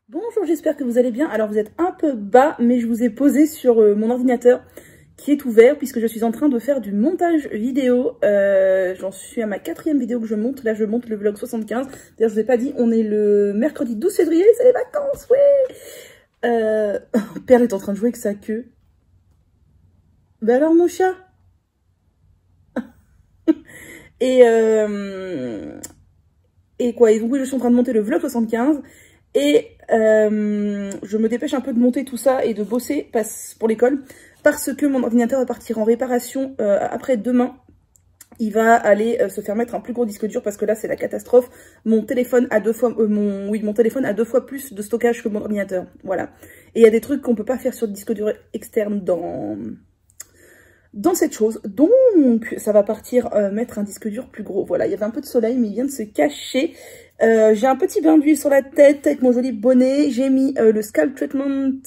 Bonjour, j'espère que vous allez bien. Alors vous êtes un peu bas, mais je vous ai posé sur mon ordinateur qui est ouvert puisque je suis en train de faire du montage vidéo. J'en suis à ma 4e vidéo que je monte. Là je monte le vlog 75. D'ailleurs je vous ai pas dit, on est le mercredi 12 février, c'est les vacances, ouais. Père est en train de jouer avec sa queue. Ben alors mon chat. Et quoi, et donc oui, je suis en train de monter le vlog 75. Et je me dépêche un peu de monter tout ça et de bosser pour l'école parce que mon ordinateur va partir en réparation après demain. Il va aller se faire mettre un plus gros disque dur parce que là c'est la catastrophe. Mon téléphone a mon téléphone a 2 fois plus de stockage que mon ordinateur. Voilà. Et il y a des trucs qu'on peut pas faire sur le disque dur externe dans cette chose. Donc ça va partir mettre un disque dur plus gros. Voilà, il y avait un peu de soleil mais il vient de se cacher. J'ai un petit bain d'huile sur la tête avec mon joli bonnet. J'ai mis le scalp treatment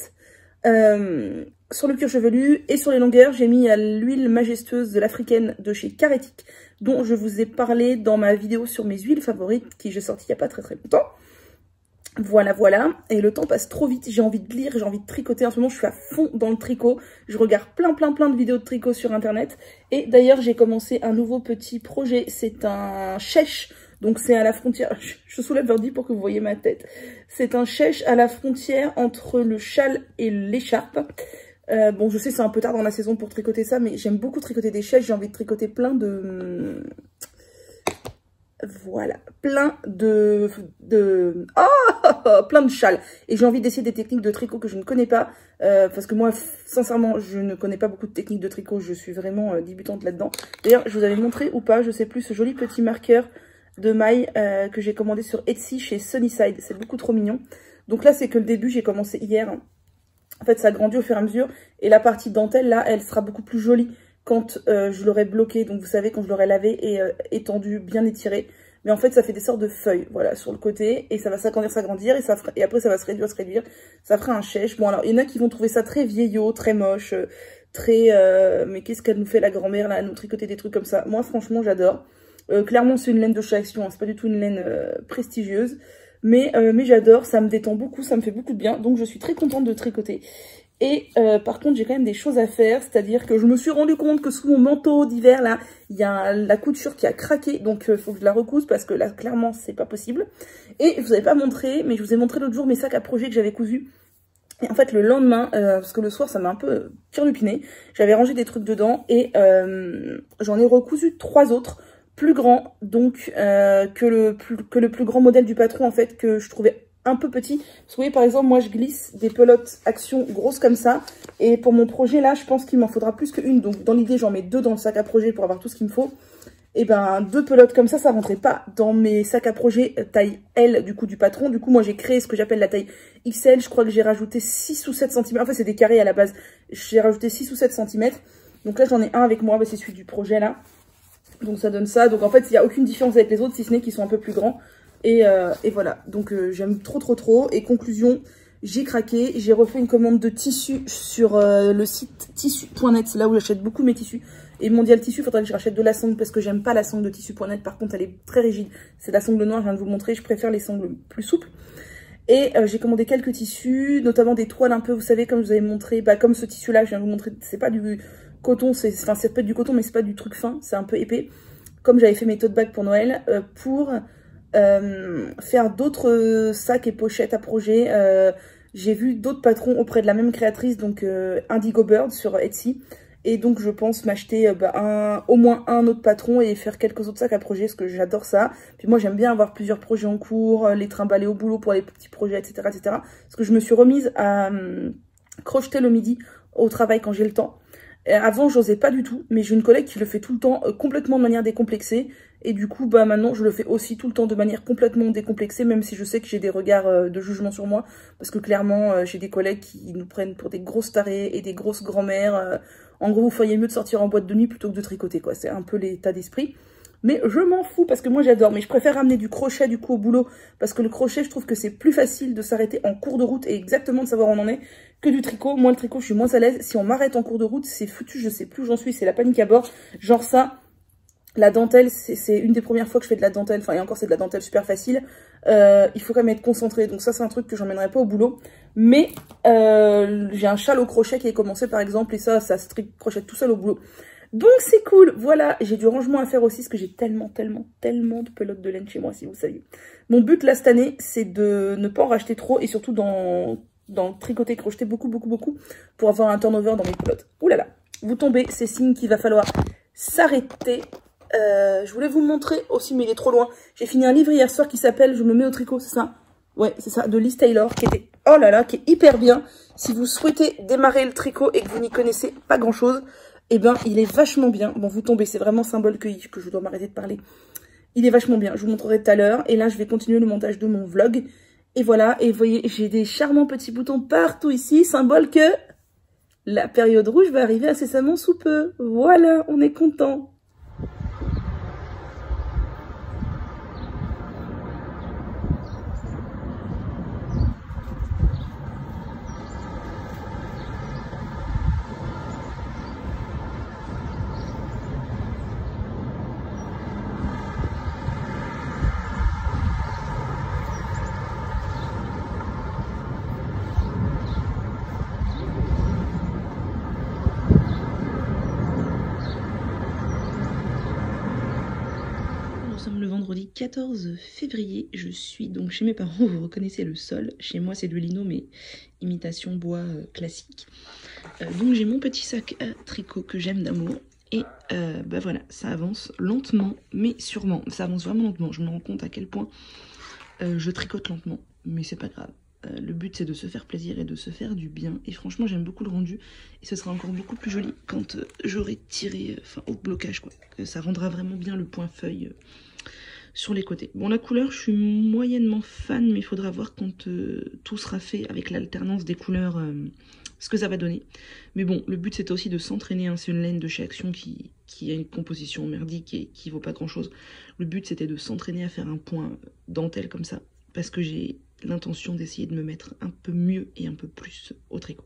sur le cuir chevelu et sur les longueurs. J'ai mis l'huile majestueuse de l'Africaine de chez Caretic, dont je vous ai parlé dans ma vidéo sur mes huiles favorites, qui j'ai sorti il n'y a pas très longtemps. Voilà, voilà. Et le temps passe trop vite. J'ai envie de lire, j'ai envie de tricoter. En ce moment, je suis à fond dans le tricot. Je regarde plein de vidéos de tricot sur Internet. Et d'ailleurs, j'ai commencé un nouveau petit projet. C'est un chèche. Donc c'est à la frontière, je soulève l'ordi pour que vous voyez ma tête. C'est un chèche à la frontière entre le châle et l'écharpe. Bon, je sais, c'est un peu tard dans la saison pour tricoter ça, mais j'aime beaucoup tricoter des chèches. J'ai envie de tricoter plein de... Voilà, plein de châles. Et j'ai envie d'essayer des techniques de tricot que je ne connais pas. Parce que moi, sincèrement, je ne connais pas beaucoup de techniques de tricot. Je suis vraiment débutante là-dedans. D'ailleurs, je vous avais montré ou pas, je sais plus, ce joli petit marqueur de maille que j'ai commandé sur Etsy chez Sunnyside. C'est beaucoup trop mignon. Donc là, c'est que le début, j'ai commencé hier. En fait, ça grandit au fur et à mesure. Et la partie dentelle, là, elle sera beaucoup plus jolie quand je l'aurai bloqué. Donc vous savez, quand je l'aurai lavé et étendu, bien étiré. Mais en fait, ça fait des sortes de feuilles, voilà, sur le côté. Et ça va s'agrandir, et après, ça va se réduire. Ça fera un chèche. Bon, alors, il y en a qui vont trouver ça très vieillot, très moche, très... mais qu'est-ce qu'elle nous fait, la grand-mère, là, à nous tricoter des trucs comme ça. Moi, franchement, j'adore. Clairement, c'est une laine de chez Action, hein, c'est pas du tout une laine prestigieuse. Mais j'adore, ça me détend beaucoup, ça me fait beaucoup de bien. Donc, je suis très contente de tricoter. Et par contre, j'ai quand même des choses à faire. C'est-à-dire que je me suis rendu compte que sous mon manteau d'hiver, là, il y a la couture qui a craqué. Donc, il faut que je la recouse parce que là, clairement, c'est pas possible. Et je vous avais pas montré, mais je vous ai montré l'autre jour mes sacs à projet que j'avais cousus. Et en fait, le lendemain, parce que le soir, ça m'a un peu turlupiné, j'avais rangé des trucs dedans et j'en ai recousu 3 autres. Plus grand donc que le plus grand modèle du patron en fait, que je trouvais un peu petit. Parce que vous voyez, par exemple, moi je glisse des pelotes Action grosses comme ça, et pour mon projet là je pense qu'il m'en faudra plus qu'une. Donc dans l'idée j'en mets 2 dans le sac à projet pour avoir tout ce qu'il me faut. Et ben 2 pelotes comme ça rentrait pas dans mes sacs à projet taille L du coup du patron. Du coup moi j'ai créé ce que j'appelle la taille XL. Je crois que j'ai rajouté 6 ou 7 cm. En fait c'est des carrés à la base. J'ai rajouté 6 ou 7 cm. Donc là j'en ai un avec moi, c'est celui du projet là. Donc ça donne ça. Donc en fait, il n'y a aucune différence avec les autres, si ce n'est qu'ils sont un peu plus grands. Et voilà. Donc j'aime trop. Et conclusion, j'ai craqué. J'ai refait une commande de tissu sur le site tissu.net. C'est là où j'achète beaucoup mes tissus. Et Mondial Tissu, il faudrait que je rachète de la sangle parce que j'aime pas la sangle de tissu.net. Par contre, elle est très rigide. C'est la sangle noire, je viens de vous le montrer. Je préfère les sangles plus souples. Et j'ai commandé quelques tissus, notamment des toiles un peu, vous savez, comme je vous avais montré, comme ce tissu-là, je viens de vous montrer, c'est pas du coton, enfin ça peut être du coton, mais c'est pas du truc fin, c'est un peu épais. Comme j'avais fait mes tote bags pour Noël, pour faire d'autres sacs et pochettes à projet. J'ai vu d'autres patrons auprès de la même créatrice, donc Indigo Bird sur Etsy. Et donc je pense m'acheter au moins un autre patron et faire quelques autres sacs à projet, parce que j'adore ça. Puis moi j'aime bien avoir plusieurs projets en cours, les trimballer au boulot pour les petits projets, etc. Parce que je me suis remise à crocheter le midi au travail quand j'ai le temps. Avant j'osais pas du tout, mais j'ai une collègue qui le fait tout le temps complètement de manière décomplexée. Et du coup maintenant je le fais aussi tout le temps de manière complètement décomplexée, même si je sais que j'ai des regards de jugement sur moi. Parce que clairement j'ai des collègues qui nous prennent pour des grosses tarées et des grosses grand-mères. En gros, vous feriez mieux de sortir en boîte de nuit plutôt que de tricoter, quoi. C'est un peu l'état d'esprit. Mais je m'en fous parce que moi, j'adore. Mais je préfère ramener du crochet, du coup, au boulot. Parce que le crochet, je trouve que c'est plus facile de s'arrêter en cours de route et exactement de savoir où on en est que du tricot. Moi, le tricot, je suis moins à l'aise. Si on m'arrête en cours de route, c'est foutu. Je sais plus où j'en suis. C'est la panique à bord. Genre ça... La dentelle, c'est une des premières fois que je fais de la dentelle. Enfin, et encore, c'est de la dentelle super facile. il faut quand même être concentré. Donc ça, c'est un truc que j'emmènerai pas au boulot. Mais j'ai un châle au crochet qui est commencé par exemple, et ça se crochette tout seul au boulot. Donc c'est cool, voilà, j'ai du rangement à faire aussi, parce que j'ai tellement de pelotes de laine chez moi, si vous saviez. Mon but là cette année, c'est de ne pas en racheter trop, et surtout dans tricoter, crocheter beaucoup, pour avoir un turnover dans mes pelotes. Ouh là là, vous tombez, c'est signe qu'il va falloir s'arrêter. Je voulais vous montrer aussi, mais il est trop loin. J'ai fini un livre hier soir qui s'appelle « Je me mets au tricot », c'est ça? Ouais, c'est ça, de Liz Taylor, qui était, oh là là, qui est hyper bien. Si vous souhaitez démarrer le tricot et que vous n'y connaissez pas grand-chose, eh ben, il est vachement bien. Bon, vous tombez, c'est vraiment symbole que je dois m'arrêter de parler. Il est vachement bien, je vous montrerai tout à l'heure. Et là, je vais continuer le montage de mon vlog. Et voilà, et vous voyez, j'ai des charmants petits boutons partout ici, symbole que la période rouge va arriver incessamment sous peu. Voilà, on est content. Nous sommes le vendredi 14 février, je suis donc chez mes parents, vous reconnaissez le sol, chez moi c'est de lino mais imitation bois classique. Donc j'ai mon petit sac à tricot que j'aime d'amour et bah voilà, ça avance lentement mais sûrement, ça avance vraiment lentement, je me rends compte à quel point je tricote lentement, mais c'est pas grave. Le but c'est de se faire plaisir et de se faire du bien, et franchement j'aime beaucoup le rendu et ce sera encore beaucoup plus joli quand j'aurai tiré au blocage quoi, que ça rendra vraiment bien le point feuille sur les côtés. Bon, la couleur, je suis moyennement fan, mais il faudra voir quand tout sera fait avec l'alternance des couleurs, ce que ça va donner. Mais bon, le but c'était aussi de s'entraîner, hein. C'est une laine de chez Action qui a une composition merdique et qui vaut pas grand chose. Le but c'était de s'entraîner à faire un point dentelle comme ça, parce que j'ai l'intention d'essayer de me mettre un peu mieux et un peu plus au tricot.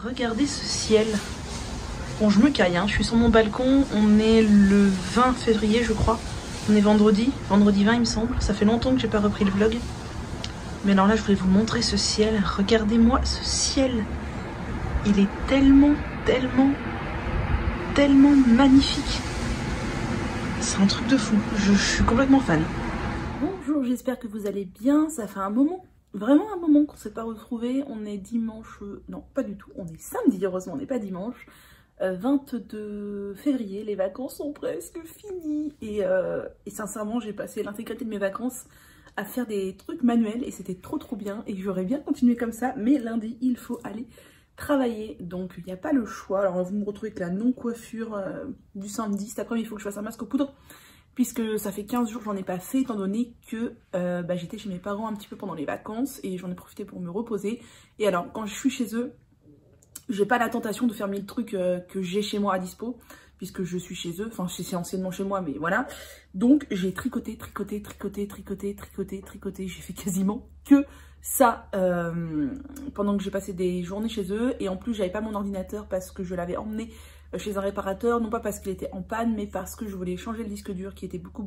Regardez ce ciel. Bon, je me caille, hein. Je suis sur mon balcon. On est le 20 février, je crois. On est vendredi 20 il me semble. Ça fait longtemps que j'ai pas repris le vlog. Mais alors là, je voulais vous montrer ce ciel. Regardez-moi ce ciel. Il est tellement magnifique. C'est un truc de fou. Je suis complètement fan. Bonjour, j'espère que vous allez bien. Ça fait un moment. Vraiment un moment qu'on ne s'est pas retrouvés. On est dimanche... Non, pas du tout. On est samedi, heureusement, on n'est pas dimanche. 22 février, les vacances sont presque finies. Et sincèrement, j'ai passé l'intégralité de mes vacances à faire des trucs manuels. Et c'était trop bien. Et j'aurais bien continué comme ça. Mais lundi, il faut aller travailler. Donc, il n'y a pas le choix. Alors, vous me retrouvez avec la non-coiffure du samedi. Cet après-midi, il faut que je fasse un masque aux poudres. Puisque ça fait 15 jours que j'en ai pas fait, étant donné que j'étais chez mes parents un petit peu pendant les vacances et j'en ai profité pour me reposer. Et alors, quand je suis chez eux, j'ai pas la tentation de faire 1000 trucs que j'ai chez moi à dispo, puisque je suis chez eux, enfin c'est anciennement chez moi, mais voilà. Donc j'ai tricoté. J'ai fait quasiment que ça pendant que j'ai passé des journées chez eux. Et en plus, j'avais pas mon ordinateur parce que je l'avais emmené chez un réparateur, non pas parce qu'il était en panne, mais parce que je voulais changer le disque dur qui était beaucoup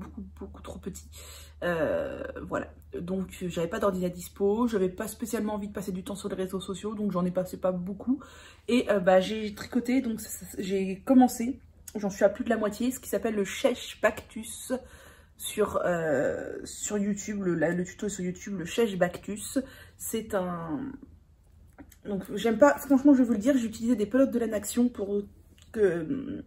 trop petit. Voilà, donc j'avais pas d'ordinateur dispo, j'avais pas spécialement envie de passer du temps sur les réseaux sociaux, donc j'en ai passé pas beaucoup. Et j'ai tricoté, donc j'ai commencé, j'en suis à plus de la moitié, ce qui s'appelle le Chèche Bactus sur YouTube, le tuto est sur YouTube, le Chèche Bactus. C'est un... Donc j'aime pas, franchement je vais vous le dire, j'ai utilisé des pelotes de laine action pour que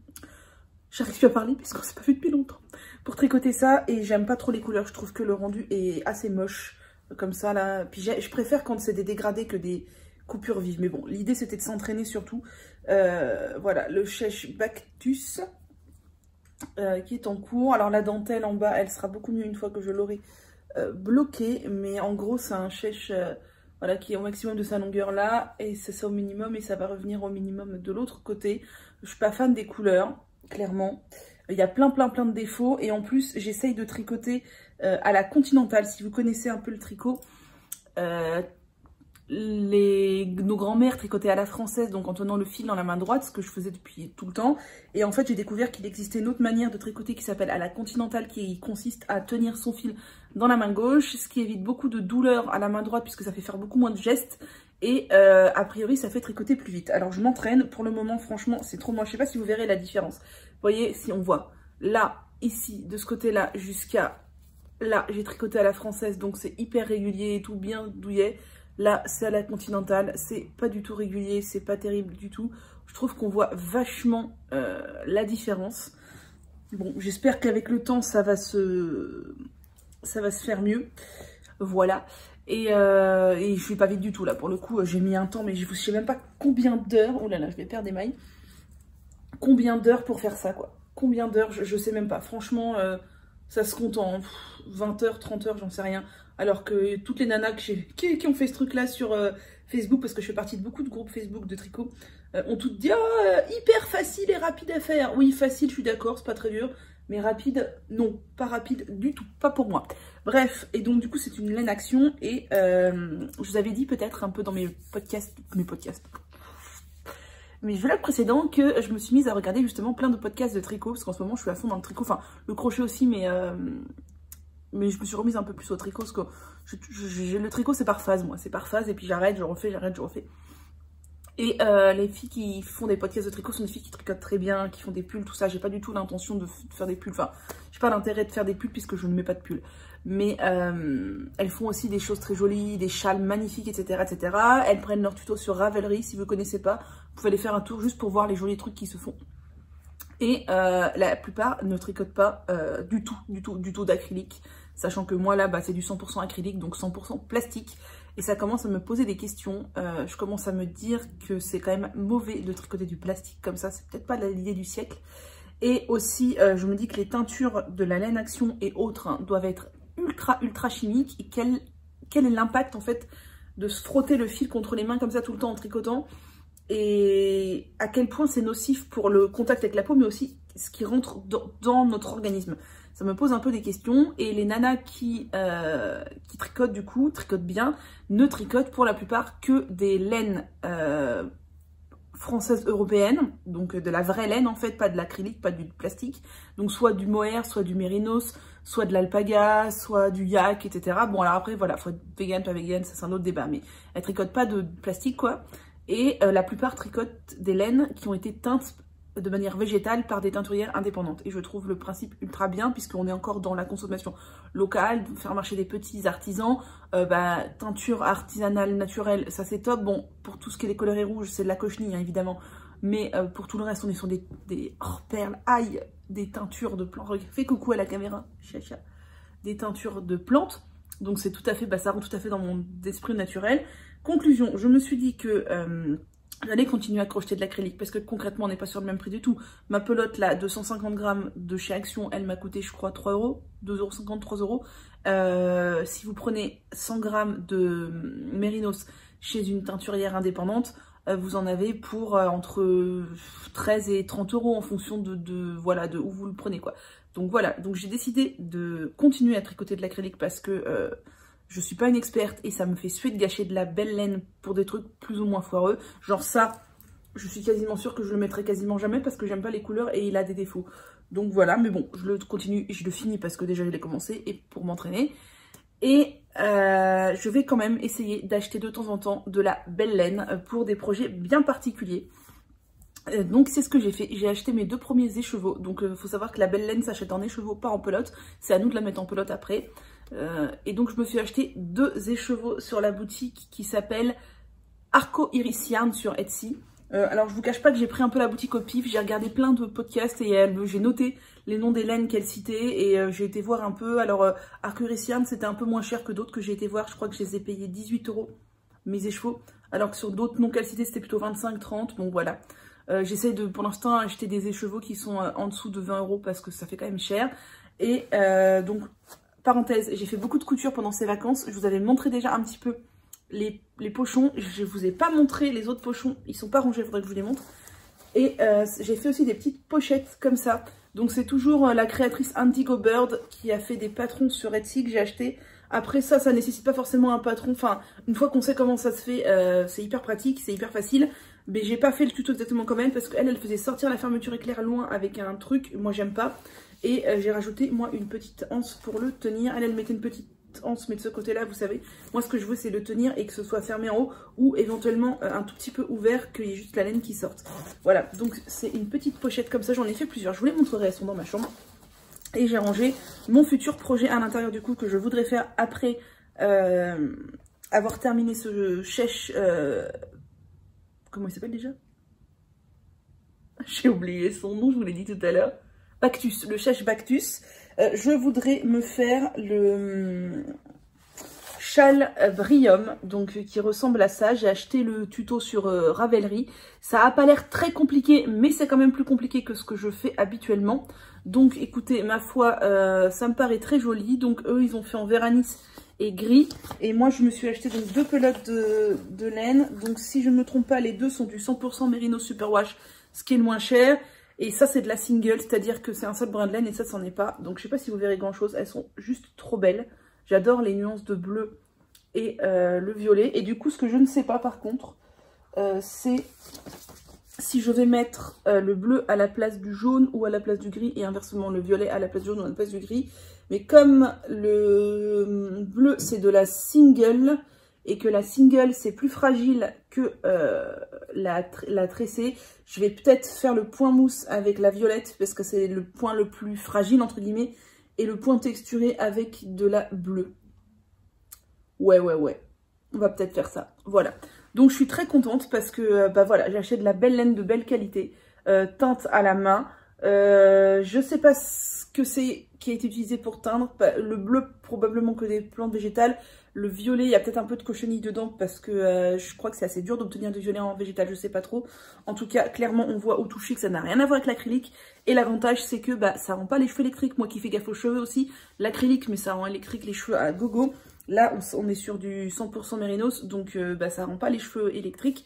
j'arrive plus à parler puisqu'on s'est pas vu depuis longtemps pour tricoter ça, et j'aime pas trop les couleurs, je trouve que le rendu est assez moche comme ça là, puis je préfère quand c'est des dégradés que des coupures vives, mais bon l'idée c'était de s'entraîner surtout. Voilà le Chèche Bactus qui est en cours. Alors la dentelle en bas elle sera beaucoup mieux une fois que je l'aurai bloqué, mais en gros c'est un Chèche voilà, qui est au maximum de sa longueur là, et c'est ça au minimum, et ça va revenir au minimum de l'autre côté. Je suis pas fan des couleurs, clairement. Il y a plein de défauts, et en plus j'essaye de tricoter à la continentale. Si vous connaissez un peu le tricot, nos grands-mères tricotaient à la française, donc en tenant le fil dans la main droite, ce que je faisais depuis tout le temps. Et en fait j'ai découvert qu'il existait une autre manière de tricoter qui s'appelle à la continentale, qui consiste à tenir son fil dans la main gauche, ce qui évite beaucoup de douleur à la main droite puisque ça fait faire beaucoup moins de gestes, et a priori ça fait tricoter plus vite. Alors je m'entraîne, pour le moment franchement c'est trop moche, je sais pas si vous verrez la différence. Vous voyez, si on voit là, ici, de ce côté là jusqu'à là, j'ai tricoté à la française, donc c'est hyper régulier et tout, bien douillet. Là c'est à la continentale, c'est pas du tout régulier, c'est pas terrible du tout. Je trouve qu'on voit vachement la différence. Bon, j'espère qu'avec le temps ça va se faire mieux, voilà. Et je suis pas vite du tout là, pour le coup j'ai mis un temps, mais je sais même pas combien d'heures. Oh là là, je vais perdre des mailles. Combien d'heures pour faire ça quoi, combien d'heures, je sais même pas, franchement ça se compte en 20 heures, 30 heures, j'en sais rien. Alors que toutes les nanas qui ont fait ce truc là sur Facebook, parce que je fais partie de beaucoup de groupes Facebook de tricot, ont toutes dit oh, hyper facile et rapide à faire. Oui, facile, je suis d'accord, c'est pas très dur. Mais rapide, non, pas rapide du tout, pas pour moi. Bref, et donc du coup c'est une laine action, et je vous avais dit peut-être un peu dans mes podcasts, mais je veux le précédent, que je me suis mise à regarder justement plein de podcasts de tricot, parce qu'en ce moment je suis à fond dans le tricot, enfin le crochet aussi, mais je me suis remise un peu plus au tricot, parce que le tricot c'est par phase, moi, c'est par phase, et puis j'arrête, je refais, j'arrête, je refais. Et les filles qui font des podcasts de tricot sont des filles qui tricotent très bien, qui font des pulls, tout ça. J'ai pas du tout l'intention de faire des pulls, enfin, j'ai pas l'intérêt de faire des pulls puisque je ne mets pas de pulls. Mais elles font aussi des choses très jolies, des châles magnifiques, etc., etc. Elles prennent leur tuto sur Ravelry, si vous connaissez pas, vous pouvez aller faire un tour juste pour voir les jolis trucs qui se font. Et la plupart ne tricotent pas du tout d'acrylique, sachant que moi là bah, c'est du 100% acrylique, donc 100% plastique, et ça commence à me poser des questions. Je commence à me dire que c'est quand même mauvais de tricoter du plastique comme ça, c'est peut-être pas l'idée du siècle. Et aussi je me dis que les teintures de la laine action et autres doivent être ultra chimiques, et quel est l'impact en fait de se frotter le fil contre les mains comme ça tout le temps en tricotant, et à quel point c'est nocif pour le contact avec la peau, mais aussi ce qui rentre dans notre organisme. Ça me pose un peu des questions, et les nanas qui tricotent du coup, tricotent bien, ne tricotent pour la plupart que des laines françaises européennes, donc de la vraie laine en fait, pas de l'acrylique, pas du plastique, donc soit du mohair, soit du mérinos, soit de l'alpaga, soit du yak, etc. Bon alors après voilà, faut être vegan, pas vegan, ça c'est un autre débat, mais elles tricotent pas de plastique quoi. Et la plupart tricotent des laines qui ont été teintes de manière végétale par des teinturières indépendantes. Et je trouve le principe ultra bien, puisqu'on est encore dans la consommation locale, faire marcher des petits artisans, teinture artisanale naturelle, ça c'est top. Bon, pour tout ce qui est les coloris rouges, c'est de la cochenille hein, évidemment, mais pour tout le reste, on est sur des perles, aïe, des teintures de plantes. Fais coucou à la caméra, chacha. Des teintures de plantes, donc c'est tout à fait, ça rentre tout à fait dans mon esprit naturel. Conclusion, je me suis dit que j'allais continuer à crocheter de l'acrylique parce que concrètement on n'est pas sur le même prix du tout. Ma pelote là, 250 grammes de chez Action, elle m'a coûté je crois 3 euros, 2,50 €, 3 euros. Si vous prenez 100 grammes de mérinos chez une teinturière indépendante, vous en avez pour entre 13 et 30 euros en fonction voilà, de où vous le prenez quoi. Donc voilà, donc j'ai décidé de continuer à tricoter de l'acrylique parce que je suis pas une experte et ça me fait suer de gâcher de la belle laine pour des trucs plus ou moins foireux. Genre ça, je suis quasiment sûre que je le mettrai quasiment jamais parce que j'aime pas les couleurs et il a des défauts. Donc voilà, mais bon, je le continue et je le finis parce que déjà je l'ai commencé et pour m'entraîner. Et je vais quand même essayer d'acheter de temps en temps de la belle laine pour des projets bien particuliers. Donc c'est ce que j'ai fait, j'ai acheté mes 2 premiers écheveaux. Donc il faut savoir que la belle laine s'achète en écheveau, pas en pelote. C'est à nous de la mettre en pelote après. Et donc je me suis acheté 2 écheveaux sur la boutique qui s'appelle Arco Iris Yarn sur Etsy. Alors je vous cache pas que j'ai pris un peu la boutique au pif, j'ai regardé plein de podcasts et j'ai noté les noms des laines qu'elle citait et j'ai été voir un peu. Alors Arco Iris Yarn c'était un peu moins cher que d'autres que j'ai été voir, je crois que je les ai payés 18 € mes écheveaux, alors que sur d'autres noms qu'elle citait c'était plutôt 25-30, bon voilà. J'essaie de pour l'instant acheter des écheveaux qui sont en dessous de 20 € parce que ça fait quand même cher. Et donc parenthèse, j'ai fait beaucoup de couture pendant ces vacances, je vous avais montré déjà un petit peu les pochons, je vous ai pas montré les autres pochons, ils sont pas rangés, il faudrait que je vous les montre. Et j'ai fait aussi des petites pochettes comme ça. Donc c'est toujours la créatrice Indigo Bird qui a fait des patrons sur Etsy que j'ai acheté. Après ça nécessite pas forcément un patron, enfin une fois qu'on sait comment ça se fait, c'est hyper pratique, c'est hyper facile. Mais j'ai pas fait le tuto exactement comme elle parce qu'elle, elle faisait sortir la fermeture éclair loin avec un truc, moi j'aime pas. Et j'ai rajouté moi une petite anse pour le tenir, elle mettait une petite anse mais de ce côté là vous savez, moi ce que je veux c'est le tenir et que ce soit fermé en haut ou éventuellement un tout petit peu ouvert, qu'il y ait juste la laine qui sorte. Voilà, donc c'est une petite pochette comme ça, j'en ai fait plusieurs, je vous les montrerai, elles sont dans ma chambre. Et j'ai rangé mon futur projet à l'intérieur du coup que je voudrais faire après avoir terminé ce chèche, comment il s'appelle déjà? J'ai oublié son nom, je vous l'ai dit tout à l'heure. Bactus, le chèche Bactus. Je voudrais me faire le châle Brillium, donc qui ressemble à ça. J'ai acheté le tuto sur Ravelry. Ça a pas l'air très compliqué, mais c'est quand même plus compliqué que ce que je fais habituellement. Donc écoutez, ma foi, ça me paraît très joli. Donc eux, ils ont fait en Véranis et gris. Et moi, je me suis acheté donc 2 pelotes de laine. Donc si je ne me trompe pas, les deux sont du 100% Merino Superwash, ce qui est le moins cher. Et ça, c'est de la single, c'est-à-dire que c'est un seul brin de laine et ça, c'en est pas. Donc, je sais pas si vous verrez grand-chose. Elles sont juste trop belles. J'adore les nuances de bleu et le violet. Et du coup, ce que je ne sais pas, par contre, c'est si je vais mettre le bleu à la place du jaune ou à la place du gris et inversement, le violet à la place du jaune ou à la place du gris. Mais comme le bleu, c'est de la single et que la single c'est plus fragile que la tressée, je vais peut-être faire le point mousse avec la violette parce que c'est le point le plus fragile entre guillemets et le point texturé avec de la bleue. Ouais, on va peut-être faire ça, voilà. Donc je suis très contente parce que bah voilà, j'ai acheté de la belle laine de belle qualité, teinte à la main. Je sais pas ce que c'est qui a été utilisé pour teindre. Le bleu probablement que des plantes végétales. Le violet, il y a peut-être un peu de cochenille dedans parce que je crois que c'est assez dur d'obtenir du violet en végétal, je sais pas trop. En tout cas, clairement, on voit au toucher que ça n'a rien à voir avec l'acrylique. Et l'avantage, c'est que bah, ça rend pas les cheveux électriques. Moi qui fais gaffe aux cheveux aussi, l'acrylique, mais ça rend électrique les cheveux à gogo. Là, on est sur du 100% Mérinos, donc bah, ça rend pas les cheveux électriques.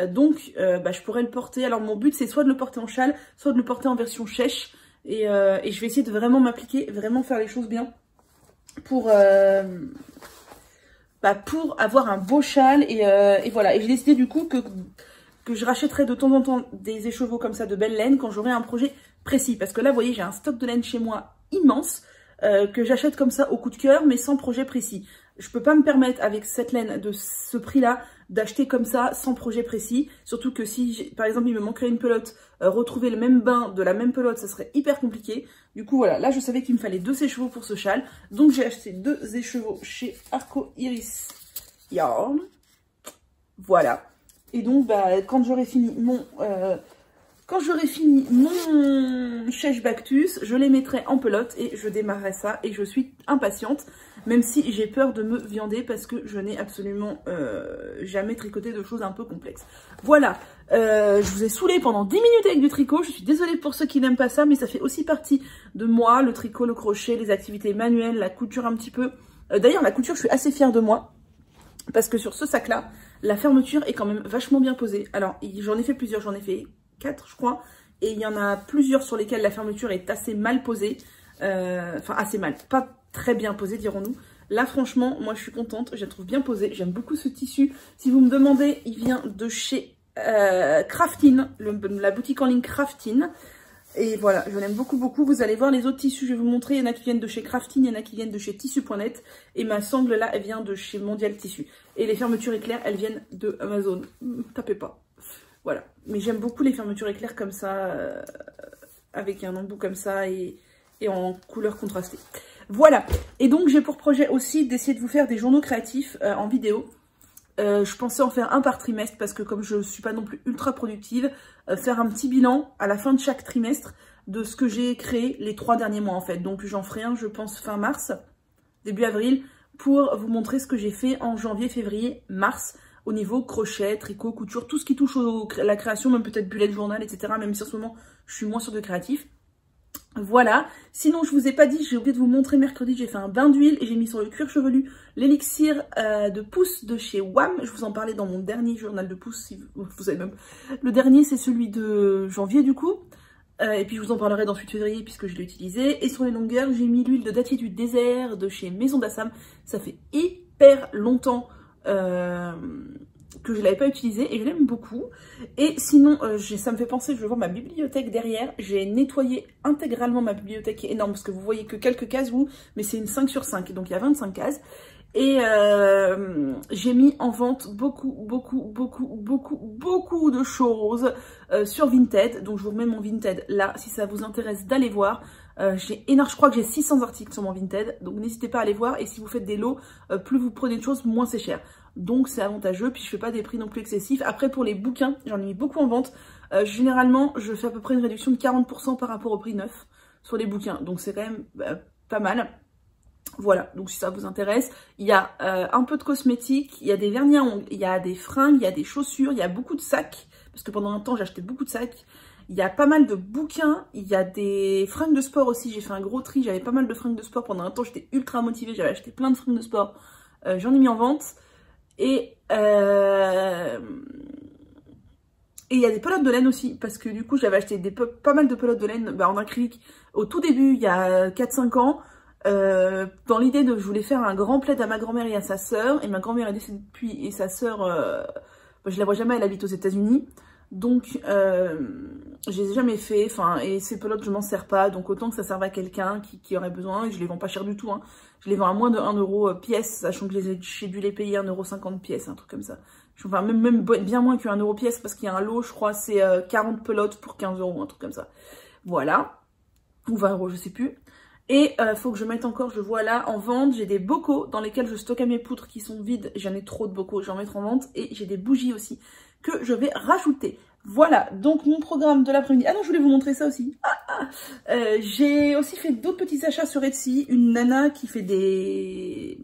Donc, bah, je pourrais le porter. Alors, mon but, c'est soit de le porter en châle, soit de le porter en version chèche. Et je vais essayer de vraiment m'appliquer, vraiment faire les choses bien pour avoir un beau châle. Et voilà. Et j'ai décidé du coup que je rachèterai de temps en temps des écheveaux comme ça de belle laine quand j'aurai un projet précis. Parce que là, vous voyez, j'ai un stock de laine chez moi immense que j'achète comme ça au coup de cœur, mais sans projet précis. Je peux pas me permettre avec cette laine de ce prix-là d'acheter comme ça sans projet précis. Surtout que si, par exemple, il me manquerait une pelote, retrouver le même bain de la même pelote, ça serait hyper compliqué. Du coup, voilà, là, je savais qu'il me fallait 2 écheveaux pour ce châle. Donc, j'ai acheté 2 écheveaux chez Arco Iris Yarn. Voilà. Et donc, bah, quand j'aurai fini mon chèche Bactus, je les mettrai en pelote et je démarrerai ça. Et je suis impatiente, même si j'ai peur de me viander parce que je n'ai absolument jamais tricoté de choses un peu complexes. Voilà, je vous ai saoulé pendant 10 minutes avec du tricot. Je suis désolée pour ceux qui n'aiment pas ça, mais ça fait aussi partie de moi, le tricot, le crochet, les activités manuelles, la couture un petit peu. D'ailleurs, la couture, je suis assez fière de moi parce que sur ce sac-là, la fermeture est quand même vachement bien posée. Alors, j'en ai fait plusieurs, j'en ai fait 4 je crois, et il y en a plusieurs sur lesquelles la fermeture est assez mal posée, enfin assez mal, pas très bien posée dirons-nous, Là, franchement, moi, je suis contente. Je la trouve bien posée. J'aime beaucoup ce tissu. Si vous me demandez, il vient de chez Craftin, la boutique en ligne Craftin. Et voilà, je l'aime beaucoup, beaucoup. Vous allez voir les autres tissus, je vais vous montrer. Il y en a qui viennent de chez Craftin, il y en a qui viennent de chez Tissu.net. Et ma sangle là, elle vient de chez Mondial Tissu. Et les fermetures éclairs, elles viennent de Amazon. Tapez pas. Voilà. Mais j'aime beaucoup les fermetures éclairs comme ça, avec un embout comme ça et en couleur contrastée. Voilà. Et donc, j'ai pour projet aussi d'essayer de vous faire des journaux créatifs en vidéo. Je pensais en faire un par trimestre parce que comme je ne suis pas non plus ultra productive, faire un petit bilan à la fin de chaque trimestre de ce que j'ai créé les 3 derniers mois en fait. Donc j'en ferai un, je pense, fin mars, début avril, pour vous montrer ce que j'ai fait en janvier, février, mars, au niveau crochet, tricot, couture, tout ce qui touche à la création, même peut-être bullet journal, etc. Même si en ce moment, je suis moins sur de créatif. Voilà, sinon je vous ai pas dit, j'ai oublié de vous montrer mercredi, j'ai fait un bain d'huile et j'ai mis sur le cuir chevelu l'élixir de pouce de chez WAM. Je vous en parlais dans mon dernier journal de pouce, si vous savez même. Le dernier c'est celui de janvier du coup, et puis je vous en parlerai dans 8 février puisque je l'ai utilisé. Et sur les longueurs, j'ai mis l'huile de dattier du désert de chez Maison d'Assam. Ça fait hyper longtemps que je ne l'avais pas utilisé et je l'aime beaucoup. Et sinon, ça me fait penser, je vais voir ma bibliothèque derrière. J'ai nettoyé intégralement ma bibliothèque qui est énorme parce que vous voyez que quelques cases, vous, mais c'est une 5 sur 5, donc il y a 25 cases. Et j'ai mis en vente beaucoup de choses sur Vinted. Donc je vous remets mon Vinted là, si ça vous intéresse d'aller voir. J'ai énorme, je crois que j'ai 600 articles sur mon Vinted, donc n'hésitez pas à aller voir. Et si vous faites des lots, plus vous prenez de choses, moins c'est cher. Donc c'est avantageux, puis je fais pas des prix non plus excessifs. Après pour les bouquins, j'en ai mis beaucoup en vente. Généralement, je fais à peu près une réduction de 40% par rapport au prix neuf sur les bouquins. Donc c'est quand même pas mal. Voilà, donc si ça vous intéresse, il y a un peu de cosmétiques, il y a des vernis à ongles, il y a des fringues, il y a des chaussures, il y a beaucoup de sacs, parce que pendant un temps j'achetais beaucoup de sacs. Il y a pas mal de bouquins, il y a des fringues de sport aussi, j'ai fait un gros tri, j'avais pas mal de fringues de sport. Pendant un temps j'étais ultra motivée, j'avais acheté plein de fringues de sport, j'en ai mis en vente. Et il y a des pelotes de laine aussi, parce que du coup j'avais acheté pas mal de pelotes de laine en acrylique au tout début, il y a 4-5 ans. Dans l'idée de je voulais faire un grand plaid à ma grand-mère et à sa sœur, et ma grand-mère est décédée depuis, et sa sœur je la vois jamais, elle habite aux États-Unis, donc je les ai jamais fait, et ces pelotes je m'en sers pas, donc autant que ça serve à quelqu'un qui aurait besoin. Et je les vends pas cher du tout, hein. Je les vends à moins de 1 euro pièce, sachant que j'ai dû les payer 1,50 € pièce, un truc comme ça. Enfin même bien moins que 1 euro pièce, parce qu'il y a un lot, je crois c'est 40 pelotes pour 15 €, un truc comme ça, voilà, ou 20 €, je sais plus. Et faut que je mette encore, je vois là, en vente, j'ai des bocaux dans lesquels je stocke mes poutres qui sont vides. J'en ai trop de bocaux, je vais en mettre en vente. Et j'ai des bougies aussi que je vais rajouter. Voilà, donc mon programme de l'après-midi. Ah non, je voulais vous montrer ça aussi. J'ai aussi fait d'autres petits achats sur Etsy. Une nana qui fait des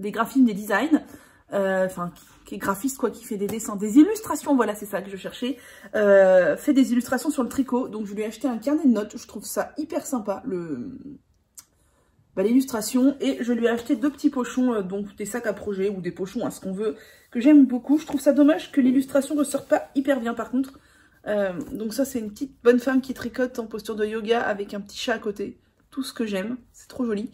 graphismes, des designs. Qui est graphiste quoi, qui fait des dessins, des illustrations, voilà, c'est ça que je cherchais. Fait des illustrations sur le tricot. Donc je lui ai acheté un carnet de notes. Je trouve ça hyper sympa, l'illustration, et je lui ai acheté 2 petits pochons, donc des sacs à projet ou des pochons à ce qu'on veut, que j'aime beaucoup. Je trouve ça dommage que l'illustration ne ressorte pas hyper bien par contre. Donc ça c'est une petite bonne femme qui tricote en posture de yoga avec un petit chat à côté. Tout ce que j'aime, c'est trop joli.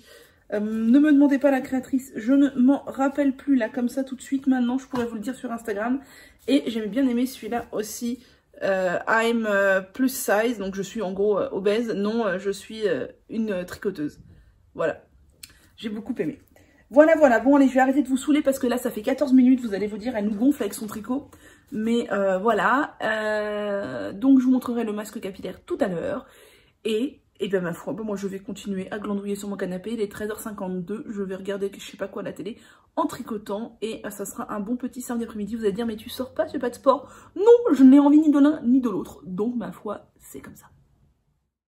Ne me demandez pas la créatrice, je ne m'en rappelle plus là comme ça tout de suite maintenant, je pourrais vous le dire sur Instagram. Et j'aimais bien aimer celui-là aussi, I'm plus size, donc je suis en gros obèse, non je suis une tricoteuse. Voilà, j'ai beaucoup aimé. Voilà, bon allez, je vais arrêter de vous saouler parce que là ça fait 14 minutes, vous allez vous dire, elle nous gonfle avec son tricot. Mais voilà, donc je vous montrerai le masque capillaire tout à l'heure. Et bien ma foi, moi je vais continuer à glandouiller sur mon canapé, il est 13h52, je vais regarder je sais pas quoi à la télé en tricotant. Et ça sera un bon petit samedi après-midi. Vous allez dire, mais tu sors pas, tu fais pas de sport? Non, je n'ai envie ni de l'un ni de l'autre, donc ma foi, c'est comme ça.